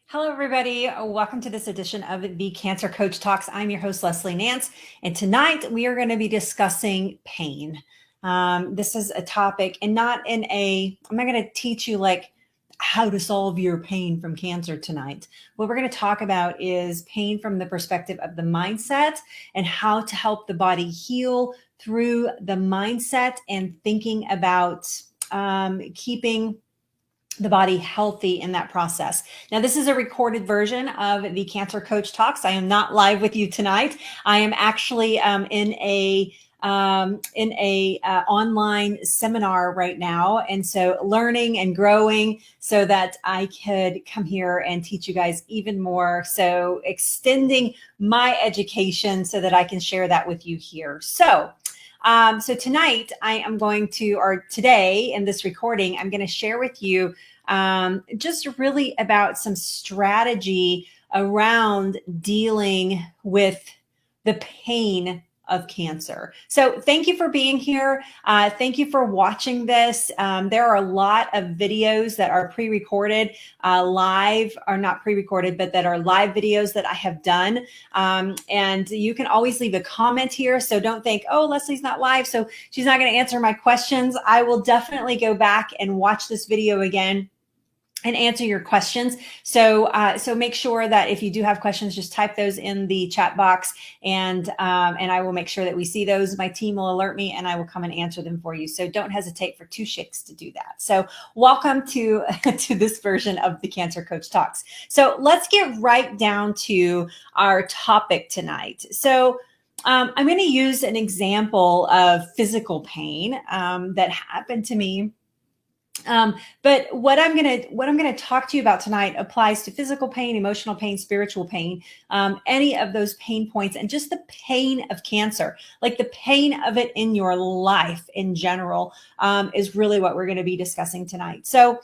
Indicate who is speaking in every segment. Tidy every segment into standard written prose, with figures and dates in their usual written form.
Speaker 1: Hello, everybody. Welcome to this edition of the Cancer Coach Talks. I'm your host, Leslie Nance, and tonight we are going to be discussing pain. This is a topic, and I'm not going to teach you like how to solve your pain from cancer tonight. What we're going to talk about is pain from the perspective of the mindset and how to help the body heal through the mindset and thinking about keeping the body healthy in that process. Now, this is a recorded version of the Cancer Coach Talks. I am not live with you tonight. I am actually in a online seminar right now, and so learning and growing so that I could come here and teach you guys even more. So extending my education so that I can share that with you here. So tonight or today in this recording, I'm going to share with you just really about some strategy around dealing with the pain of cancer. So thank you for being here. Thank you for watching this. There are a lot of videos that are pre-recorded, live, or not pre-recorded, but that are live videos that I have done. And you can always leave a comment here. So don't think, oh, Leslie's not live, so she's not going to answer my questions. I will definitely go back and watch this video again and answer your questions. So make sure that if you do have questions, just type those in the chat box, and I will make sure that we see those. My team will alert me, and I will come and answer them for you. So don't hesitate for 2 shakes to do that. So welcome to to this version of the Cancer Coach Talks. So let's get right down to our topic tonight. So I'm going to use an example of physical pain that happened to me. But what I'm gonna talk to you about tonight applies to physical pain, emotional pain, spiritual pain, any of those pain points, and just the pain of cancer, like the pain of it in your life in general, is really what we're going to be discussing tonight. So,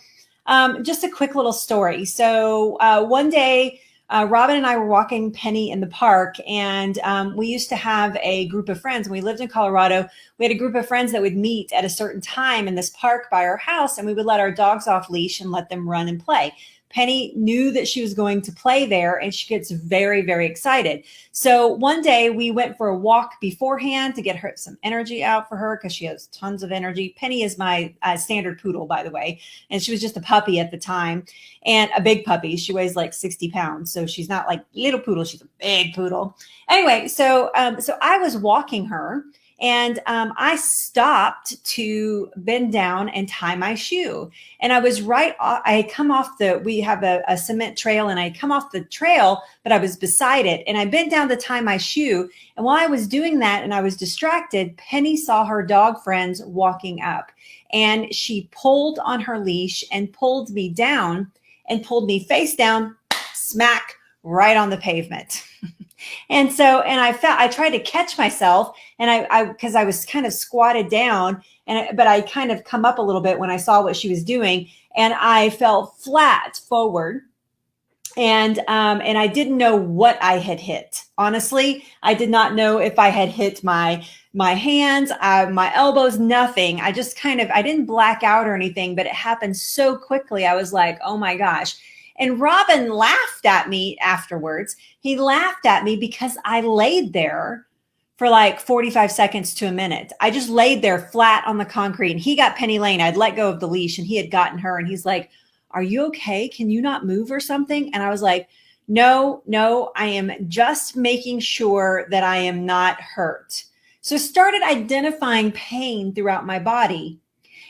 Speaker 1: just a quick little story. So one day, Robin and I were walking Penny in the park, and we used to have a group of friends. When we lived in Colorado, we had a group of friends that would meet at a certain time in this park by our house, and we would let our dogs off leash and let them run and play. Penny knew that she was going to play there, and she gets very, very excited. So one day we went for a walk beforehand to get her some energy out for her, because she has tons of energy. Penny is my standard poodle, by the way, and she was just a puppy at the time, and a big puppy. She weighs like 60 pounds. So she's not like little poodle. She's a big poodle. Anyway, so I was walking her, and I stopped to bend down and tie my shoe. And I was I had come off we have a cement trail, and I had come off the trail, but I was beside it. And I bent down to tie my shoe. And while I was doing that and I was distracted, Penny saw her dog friends walking up, and she pulled on her leash and pulled me down and pulled me face down, smack, right on the pavement. And I tried to catch myself, and because I was kind of squatted down, but I kind of come up a little bit when I saw what she was doing, and I fell flat forward. And I didn't know what I had hit. Honestly, I did not know if I had hit my hands, my elbows, nothing. I didn't black out or anything, but it happened so quickly. I was like, oh my gosh. And Robin laughed at me afterwards. He laughed at me because I laid there for like 45 seconds to a minute. I just laid there flat on the concrete, and he got Penny Lane. I'd let go of the leash, and he had gotten her, and he's like, are you okay? Can you not move or something? And I was like, no, I am just making sure that I am not hurt. So started identifying pain throughout my body.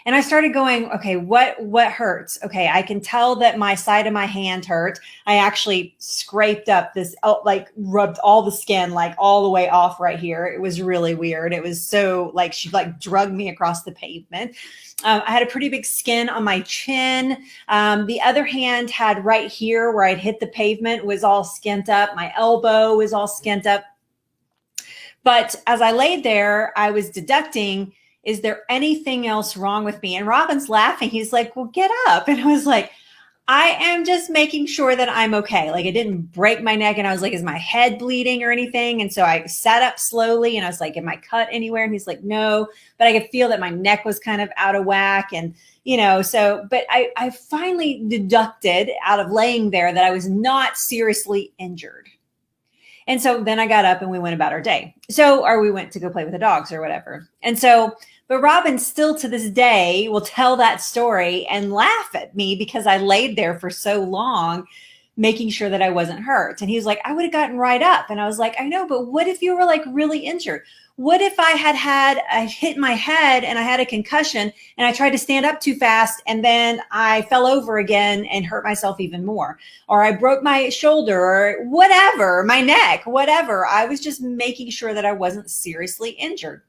Speaker 1: And I started going, okay, what hurts? Okay, I can tell that my side of my hand hurt. I actually scraped up this, like rubbed all the skin like all the way off right here. It was really weird. It was so like she like drugged me across the pavement. I had a pretty big skin on my chin. The other hand had right here where I'd hit the pavement was all skint up. My elbow was all skint up. But as I laid there, I was deducting, is there anything else wrong with me? And Robin's laughing. He's like, well, get up. And I was like, I am just making sure that I'm okay. Like, it didn't break my neck. And I was like, is my head bleeding or anything? And so I sat up slowly and I was like, am I cut anywhere? And he's like, no, but I could feel that my neck was kind of out of whack. And, but I finally deducted out of laying there that I was not seriously injured. And so then I got up and we went about our day. Or we went to go play with the dogs or whatever. But Robin still to this day will tell that story and laugh at me because I laid there for so long, making sure that I wasn't hurt. And he was like, I would have gotten right up. And I was like, I know, but what if you were like really injured? What if I hit my head and I had a concussion and I tried to stand up too fast and then I fell over again and hurt myself even more? Or I broke my shoulder or whatever, my neck, whatever. I was just making sure that I wasn't seriously injured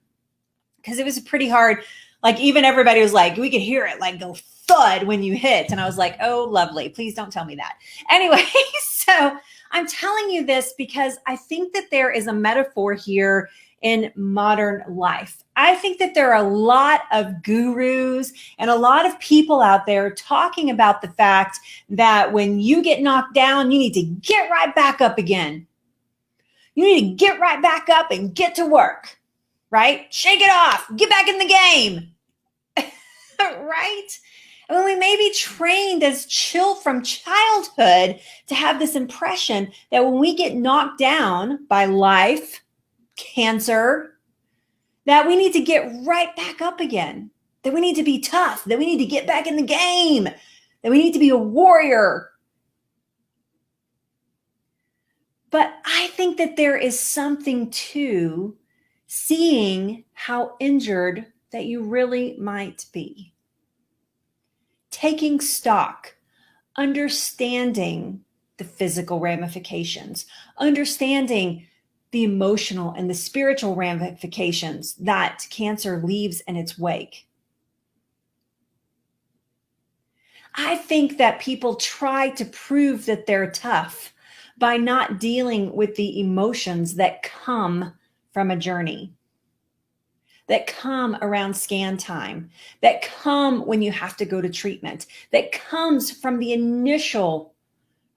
Speaker 1: because it was pretty hard. Like, even everybody was like, we could hear it like go thud when you hit. And I was like, oh, lovely. Please don't tell me that. Anyway, so I'm telling you this because I think that there is a metaphor here in modern life. I think that there are a lot of gurus and a lot of people out there talking about the fact that when you get knocked down, you need to get right back up again. You need to get right back up and get to work, right? Shake it off, get back in the game, right? And when we may be trained as from childhood to have this impression that when we get knocked down by life, cancer, that we need to get right back up again, that we need to be tough, that we need to get back in the game, that we need to be a warrior. But I think that there is something to seeing how injured that you really might be. Taking stock, understanding the physical ramifications, understanding the emotional and the spiritual ramifications that cancer leaves in its wake. I think that people try to prove that they're tough by not dealing with the emotions that come from a journey, that come around scan time, that come when you have to go to treatment, that comes from the initial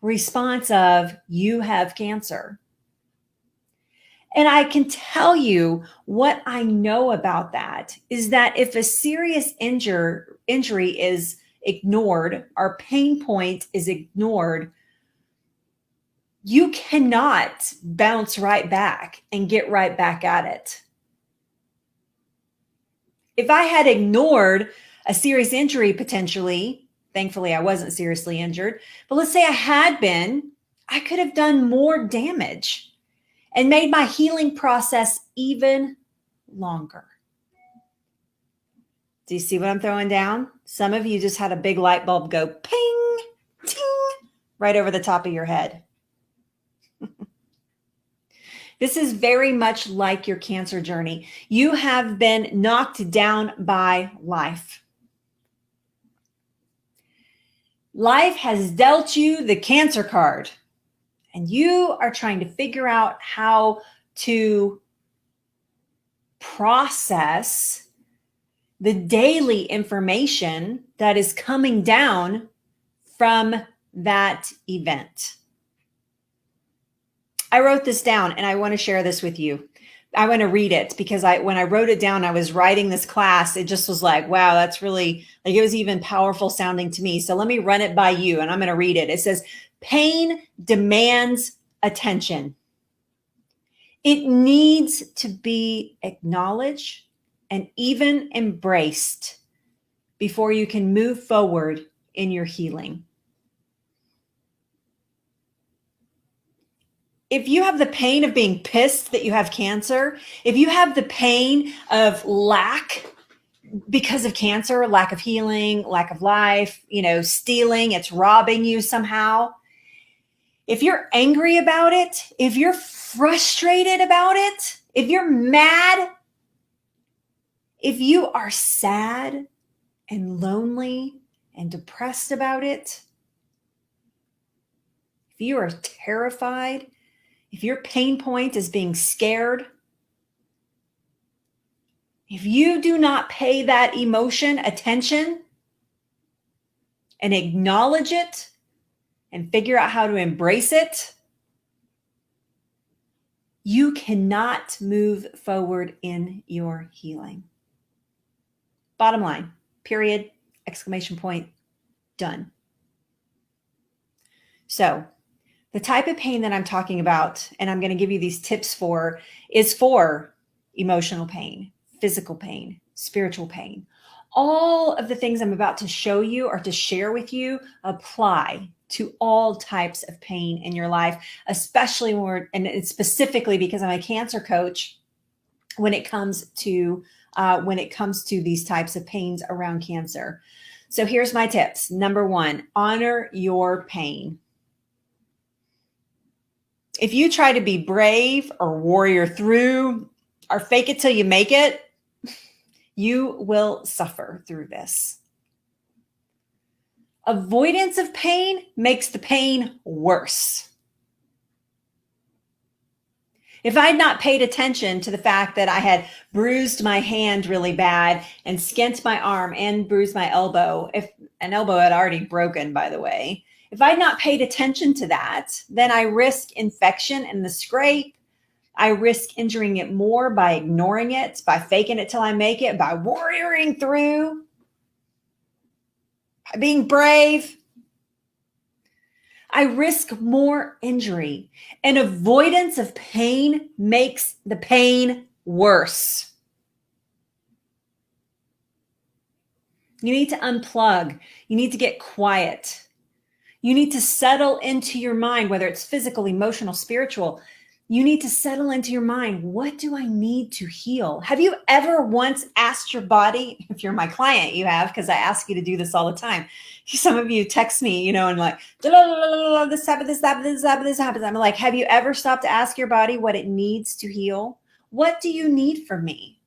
Speaker 1: response of you have cancer. And I can tell you what I know about that is that if a serious injury is ignored, our pain point is ignored, you cannot bounce right back and get right back at it. If I had ignored a serious injury potentially, thankfully I wasn't seriously injured, but let's say I had been, I could have done more damage and made my healing process even longer. Do you see what I'm throwing down? Some of you just had a big light bulb go ping, ting, right over the top of your head. This is very much like your cancer journey. You have been knocked down by life. Life has dealt you the cancer card, and you are trying to figure out how to process the daily information that is coming down from that event. I wrote this down and I want to share this with you. I want to read it because when I wrote it down, I was writing this class. It just was like, wow, that's really, like, it was even powerful sounding to me. So let me run it by you and I'm going to read it. It says, pain demands attention. It needs to be acknowledged and even embraced before you can move forward in your healing. If you have the pain of being pissed that you have cancer, if you have the pain of lack because of cancer, lack of healing, lack of life, stealing, it's robbing you somehow. If you're angry about it, if you're frustrated about it, if you're mad, if you are sad and lonely and depressed about it, if you are terrified, if your pain point is being scared, if you do not pay that emotion attention and acknowledge it and figure out how to embrace it, you cannot move forward in your healing. Bottom line, period, exclamation point, done. So the type of pain that I'm talking about, and I'm going to give you these tips for, is for emotional pain, physical pain, spiritual pain. All of the things I'm about to show you or to share with you apply to all types of pain in your life, especially and specifically because I'm a cancer coach when it comes to these types of pains around cancer. So here's my tips. Number 1, honor your pain. If you try to be brave or warrior through or fake it till you make it, you will suffer through this. Avoidance of pain makes the pain worse. If I had not paid attention to the fact that I had bruised my hand really bad and skint my arm and bruised my elbow, if an elbow had already broken, by the way, if I had not paid attention to that, then I risk infection in the scrape. I risk injuring it more by ignoring it, by faking it till I make it, by warrioring through, by being brave. I risk more injury, and avoidance of pain makes the pain worse. You need to unplug. You need to get quiet. You need to settle into your mind, whether it's physical, emotional, spiritual. You need to settle into your mind. What do I need to heal? Have you ever once asked your body, if you're my client, you have, because I ask you to do this all the time. Some of you text me, and like, this happens. I'm like, have you ever stopped to ask your body what it needs to heal? What do you need from me?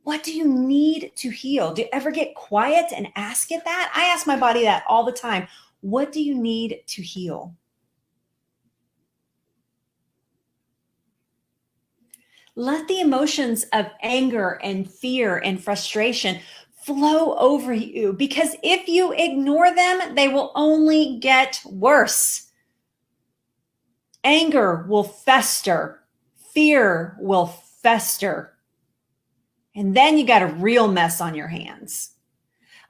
Speaker 1: What do you need to heal? Do you ever get quiet and ask it that? I ask my body that all the time. What do you need to heal? Let the emotions of anger and fear and frustration flow over you, because if you ignore them, they will only get worse. Anger will fester. Fear will fester. And then you got a real mess on your hands.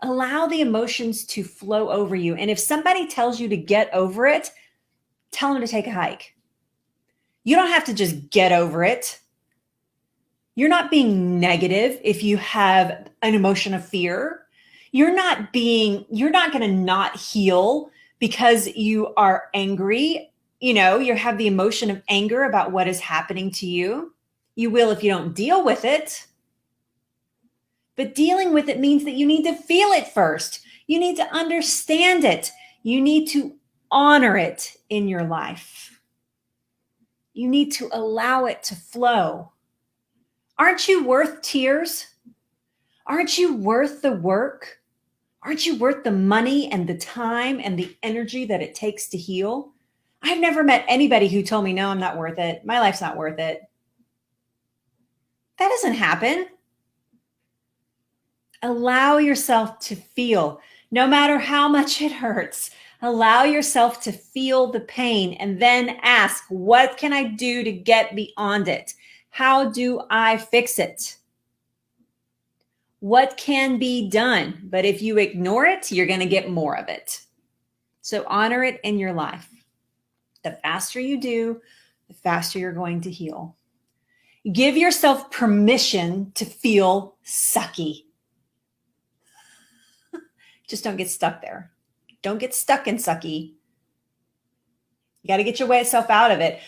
Speaker 1: Allow the emotions to flow over you. And if somebody tells you to get over it, tell them to take a hike. You don't have to just get over it. You're not being negative if you have an emotion of fear. You're not going to not heal because you are angry. You have the emotion of anger about what is happening to you. You will if you don't deal with it. But dealing with it means that you need to feel it first. You need to understand it. You need to honor it in your life. You need to allow it to flow. Aren't you worth tears? Aren't you worth the work? Aren't you worth the money and the time and the energy that it takes to heal? I've never met anybody who told me, no, I'm not worth it. My life's not worth it. That doesn't happen. Allow yourself to feel, no matter how much it hurts. Allow yourself to feel the pain and then ask, what can I do to get beyond it? How do I fix it? What can be done? But if you ignore it, you're going to get more of it. So honor it in your life. The faster you do, the faster you're going to heal. Give yourself permission to feel sucky. Just don't get stuck there. Don't get stuck in sucky. You got to get yourself out of it.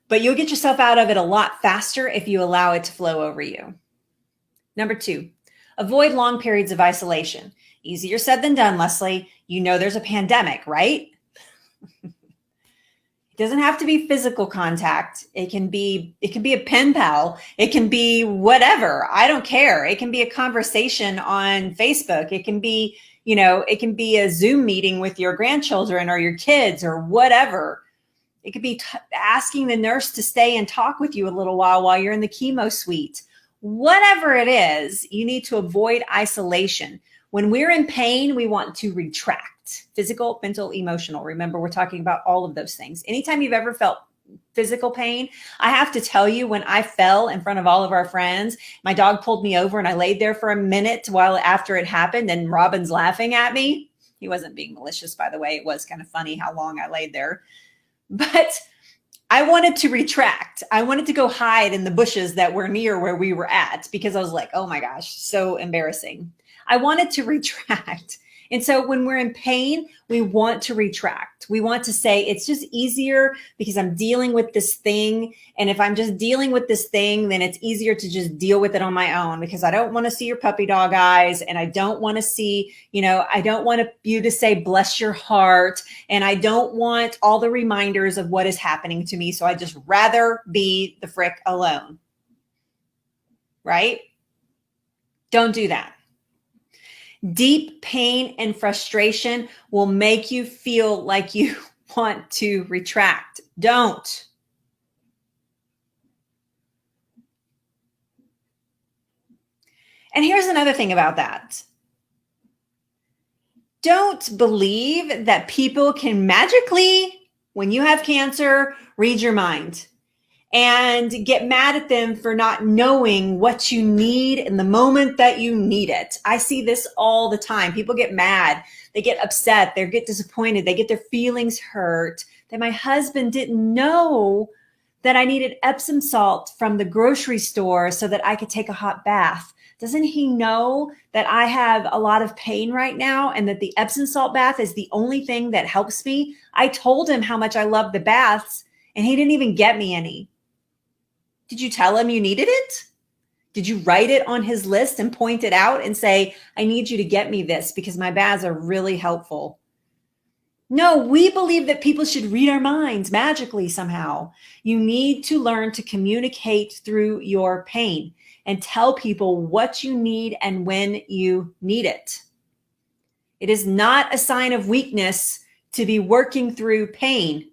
Speaker 1: But you'll get yourself out of it a lot faster if you allow it to flow over you. Number 2, avoid long periods of isolation. Easier said than done, Leslie. There's a pandemic, right? It doesn't have to be physical contact. It can be a pen pal. It can be whatever. I don't care. It can be a conversation on Facebook. It can be, it can be a Zoom meeting with your grandchildren or your kids or whatever. It could be asking the nurse to stay and talk with you a little while you're in the chemo suite. Whatever it is, you need to avoid isolation. When we're in pain, we want to retract. Physical, mental, emotional. Remember, we're talking about all of those things. Anytime you've ever felt physical pain, I have to tell you, when I fell in front of all of our friends, my dog pulled me over and I laid there for a minute while after it happened, and Robin's laughing at me. He wasn't being malicious, by the way. It was kind of funny how long I laid there. But I wanted to retract. I wanted to go hide in the bushes that were near where we were at, because I was like, oh my gosh, so embarrassing. I wanted to retract. And so when we're in pain, we want to retract. We want to say, it's just easier because I'm dealing with this thing. And if I'm just dealing with this thing, then it's easier to just deal with it on my own, because I don't want to see your puppy dog eyes. And I don't want to see, I don't want you to say, bless your heart. And I don't want all the reminders of what is happening to me. So I just rather be the frick alone. Right? Don't do that. Deep pain and frustration will make you feel like you want to retract. Don't. And here's another thing about that. Don't believe that people can magically, when you have cancer, read your mind and get mad at them for not knowing what you need in the moment that you need it. I see this all the time. People get mad. They get upset. They get disappointed. They get their feelings hurt that my husband didn't know that I needed Epsom salt from the grocery store so that I could take a hot bath. Doesn't he know that I have a lot of pain right now and that the Epsom salt bath is the only thing that helps me? I told him how much I love the baths and he didn't even get me any. Did you tell him you needed it? Did you write it on his list and point it out and say, I need you to get me this because my baths are really helpful? No, we believe that people should read our minds magically somehow. You need to learn to communicate through your pain and tell people what you need and when you need it. It is not a sign of weakness to be working through pain.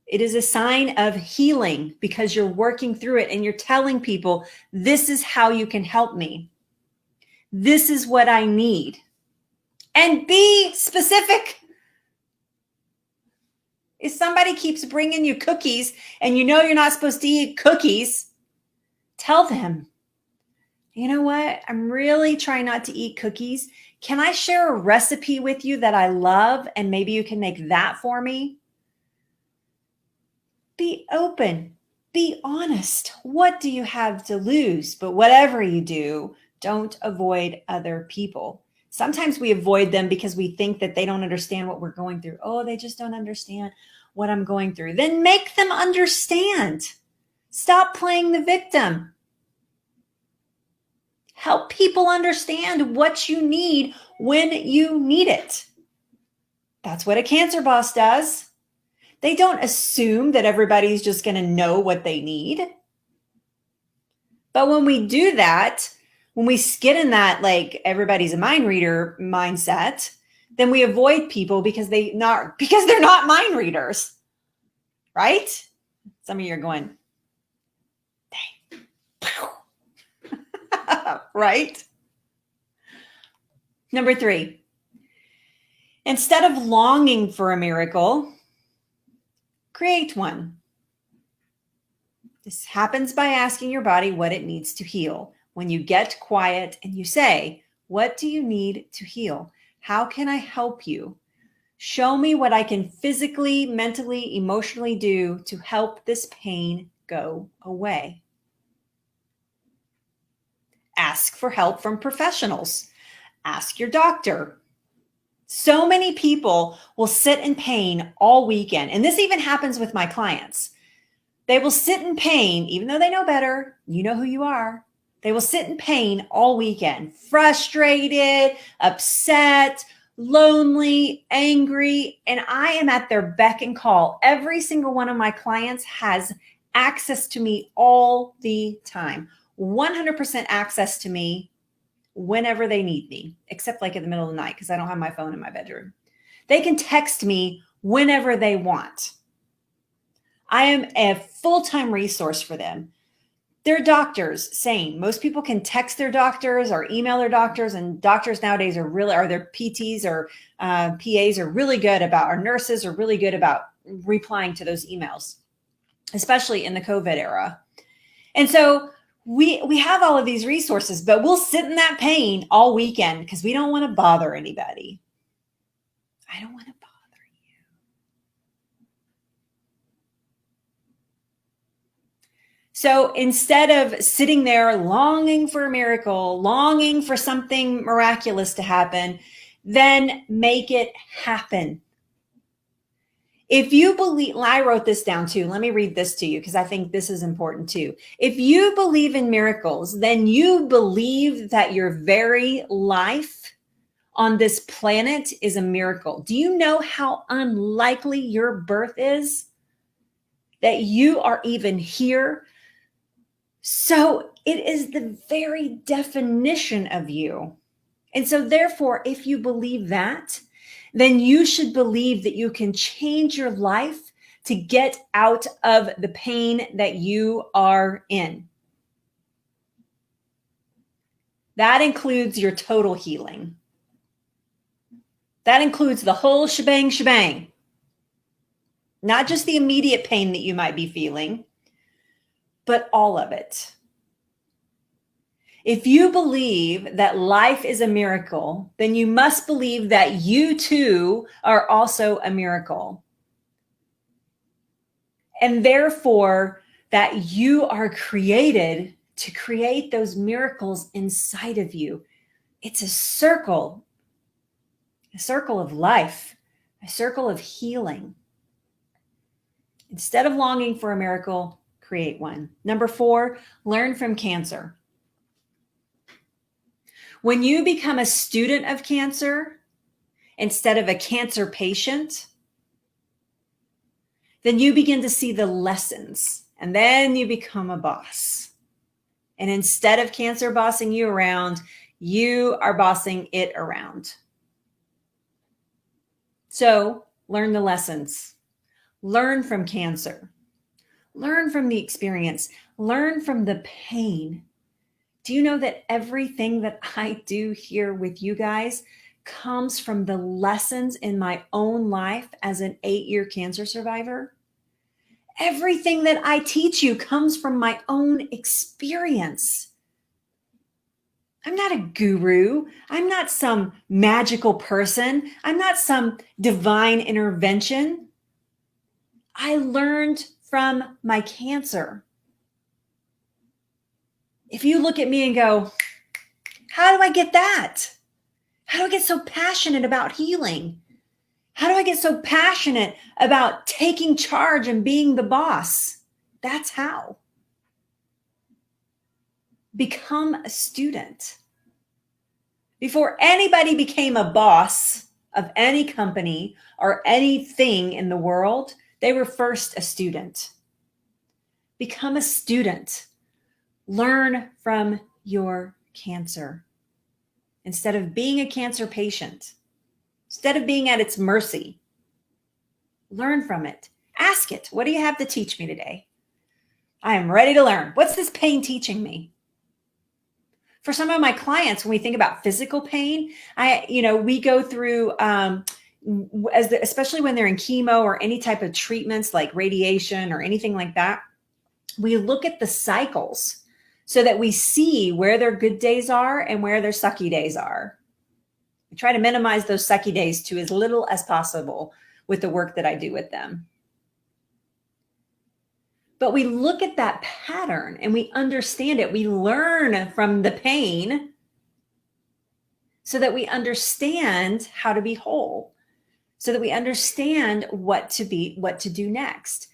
Speaker 1: It is a sign of healing because you're working through it and you're telling people, this is how you can help me. This is what I need. And be specific. If somebody keeps bringing you cookies and you know you're not supposed to eat cookies, tell them, you know what? I'm really trying not to eat cookies. Can I share a recipe with you that I love and maybe you can make that for me? Be open, be honest. What do you have to lose? But whatever you do, don't avoid other people. Sometimes we avoid them because we think that they don't understand what we're going through. Oh, they just don't understand what I'm going through. Then make them understand. Stop playing the victim. Help people understand what you need when you need it. That's what a cancer boss does. They don't assume that everybody's just going to know what they need. But when we do that, when we get in that, like everybody's a mind reader mindset, then we avoid people because they're not mind readers, right? Some of you are going, dang. Right? Number 3, instead of longing for a miracle, create one. This happens by asking your body what it needs to heal. When you get quiet and you say, what do you need to heal? How can I help you? Show me what I can physically, mentally, emotionally do to help this pain go away. Ask for help from professionals. Ask your doctor. So many people will sit in pain all weekend. And this even happens with my clients. They will sit in pain, even though they know better. You know who you are. They will sit in pain all weekend, frustrated, upset, lonely, angry, and I am at their beck and call. Every single one of my clients has access to me all the time, 100% access to me whenever they need me, except like in the middle of the night because I don't have my phone in my bedroom. They can text me whenever they want. I am a full-time resource for them. Their doctors, same. Most people can text their doctors or email their doctors, and doctors nowadays are really, or their PTs or PAs are really good about, or nurses are really good about replying to those emails, especially in the COVID era. And so we have all of these resources, but we'll sit in that pain all weekend because we don't want to bother anybody. I don't want to bother you. So instead of sitting there longing for a miracle, longing for something miraculous to happen, then make it happen. If you believe, I wrote this down too. Let me read this to you because I think this is important too. If you believe in miracles, then you believe that your very life on this planet is a miracle. Do you know how unlikely your birth is? That you are even here? So it is the very definition of you. And so therefore, if you believe that, then you should believe that you can change your life to get out of the pain that you are in. That includes your total healing. That includes the whole shebang. Not just the immediate pain that you might be feeling, but all of it. If you believe that life is a miracle, then you must believe that you too are also a miracle. And therefore, that you are created to create those miracles inside of you. It's a circle of life, a circle of healing. Instead of longing for a miracle, create one. Number 4, learn from cancer. When you become a student of cancer instead of a cancer patient, then you begin to see the lessons, and then you become a boss. And instead of cancer bossing you around, you are bossing it around. So learn the lessons. Learn from cancer. Learn from the experience. Learn from the pain. Do you know that everything that I do here with you guys comes from the lessons in my own life as an 8-year cancer survivor? Everything that I teach you comes from my own experience. I'm not a guru. I'm not some magical person. I'm not some divine intervention. I learned from my cancer. If you look at me and go, how do I get that? How do I get so passionate about healing? How do I get so passionate about taking charge and being the boss? That's how. Become a student. Before anybody became a boss of any company or anything in the world, they were first a student. Become a student. Learn from your cancer instead of being a cancer patient, instead of being at its mercy. Learn from it. Ask it, what do you have to teach me today? I am ready to learn. What's this pain teaching me? For some of my clients, when we think about physical pain, we go through, especially when they're in chemo or any type of treatments like radiation or anything like that, we look at the cycles so that we see where their good days are and where their sucky days are. We try to minimize those sucky days to as little as possible with the work that I do with them. But we look at that pattern and we understand it. We learn from the pain so that we understand how to be whole, so that we understand what to do next.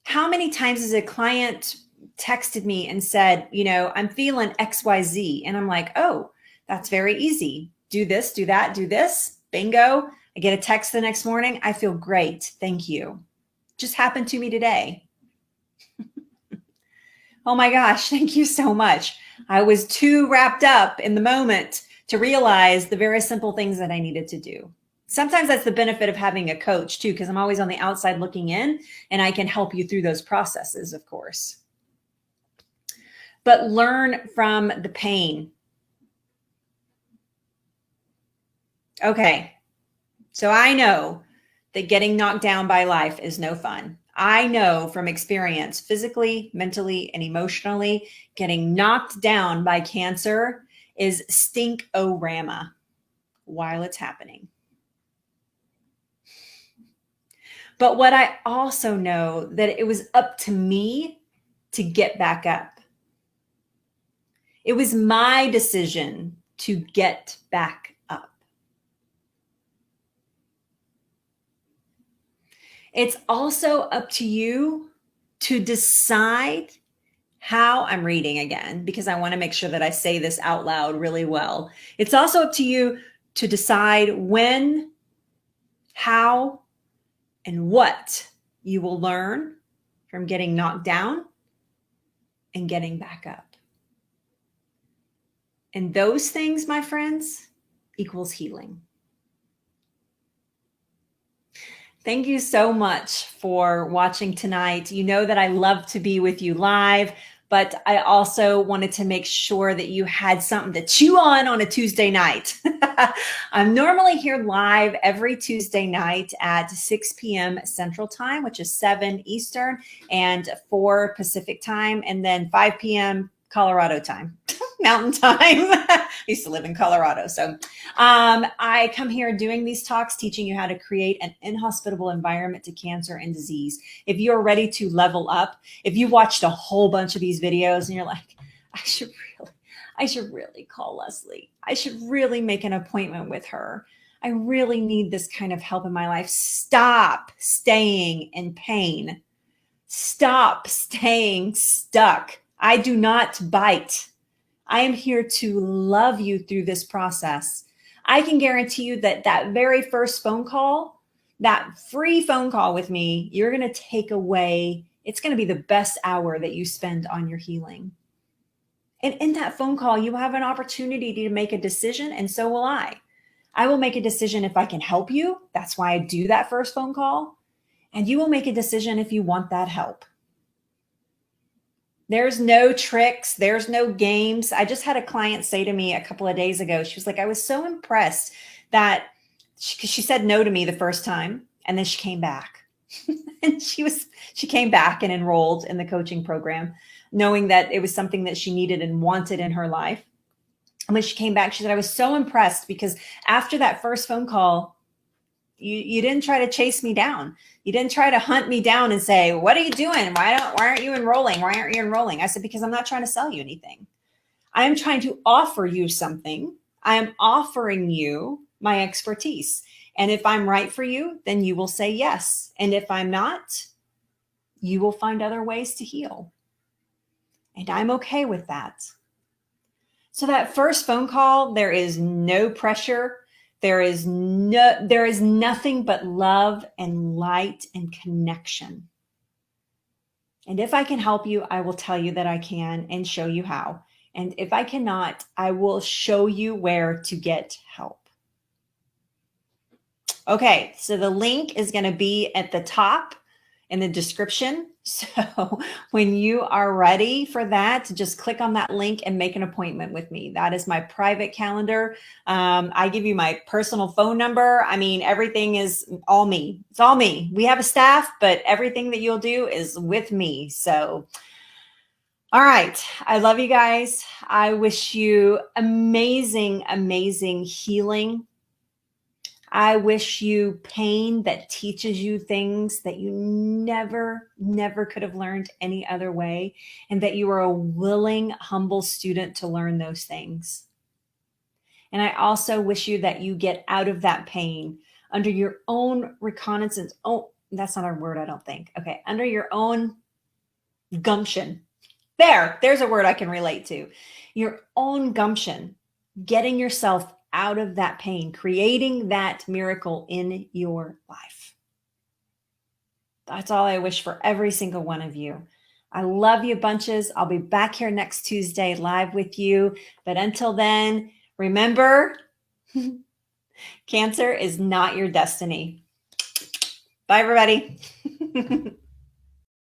Speaker 1: How many times has a client texted me and said, I'm feeling XYZ. And I'm like, oh, that's very easy. Do this, do that, do this. Bingo. I get a text the next morning. I feel great. Thank you. Just happened to me today. Oh my gosh, thank you so much. I was too wrapped up in the moment to realize the very simple things that I needed to do. Sometimes that's the benefit of having a coach too, because I'm always on the outside looking in and I can help you through those processes, of course. but learn from the pain. Okay, so I know that getting knocked down by life is no fun. I know from experience, physically, mentally, and emotionally, getting knocked down by cancer is stink-o-rama while it's happening. But what I also know that it was up to me to get back up. It was my decision to get back up. It's also up to you to decide how I'm reading again, because I want to make sure that I say this out loud really well. It's also up to you to decide when, how, and what you will learn from getting knocked down and getting back up. And those things, my friends, equals healing. Thank you so much for watching tonight. You know that I love to be with you live, but I also wanted to make sure that you had something to chew on a Tuesday night. I'm normally here live every Tuesday night at 6 p.m. Central Time, which is 7 Eastern and 4 Pacific Time, and then 5 p.m. Colorado time, Mountain Time. I used to live in Colorado. So I come here doing these talks, teaching you how to create an inhospitable environment to cancer and disease. If you're ready to level up, if you watched a whole bunch of these videos and you're like, I should really call Leslie. I should really make an appointment with her. I really need this kind of help in my life. Stop staying in pain. Stop staying stuck. I do not bite. I am here to love you through this process. I can guarantee you that that very first phone call, that free phone call with me, you're going to take away, it's going to be the best hour that you spend on your healing. And in that phone call, you have an opportunity to make a decision, and so will I. I will make a decision if I can help you. That's why I do that first phone call. And you will make a decision if you want that help. There's no tricks. There's no games. I just had a client say to me a couple of days ago, she was like, I was so impressed that she said no to me the first time, and then she came back. And she came back and enrolled in the coaching program, knowing that it was something that she needed and wanted in her life. And when she came back, she said, I was so impressed because after that first phone call, you didn't try to chase me down. You didn't try to hunt me down and say, what are you doing? Why aren't you enrolling? Why aren't you enrolling? I said, because I'm not trying to sell you anything. I am trying to offer you something. I am offering you my expertise. And if I'm right for you, then you will say yes. And if I'm not, you will find other ways to heal. And I'm okay with that. So that first phone call, there is no pressure. There is nothing but love and light and connection. And if I can help you, I will tell you that I can and show you how. And if I cannot, I will show you where to get help. Okay, so the link is going to be at the top in the description. So when you are ready for that, just click on that link and make an appointment with me. That is my private calendar. I give you my personal phone number. I mean, everything is all me. It's all me. We have a staff, but everything that you'll do is with me. So, all right. I love you guys. I wish you amazing, amazing healing. I wish you pain that teaches you things that you never could have learned any other way, and that you are a willing, humble student to learn those things. And I also wish you that you get out of that pain under your own reconnaissance. Oh, that's not a word, I don't think. Okay, under your own gumption. There's a word I can relate to. Your own gumption, getting yourself out of that pain, creating that miracle in your life. That's all I wish for every single one of you. I love you bunches. I'll be back here next Tuesday live with you. But until then, remember, cancer is not your destiny. Bye, everybody.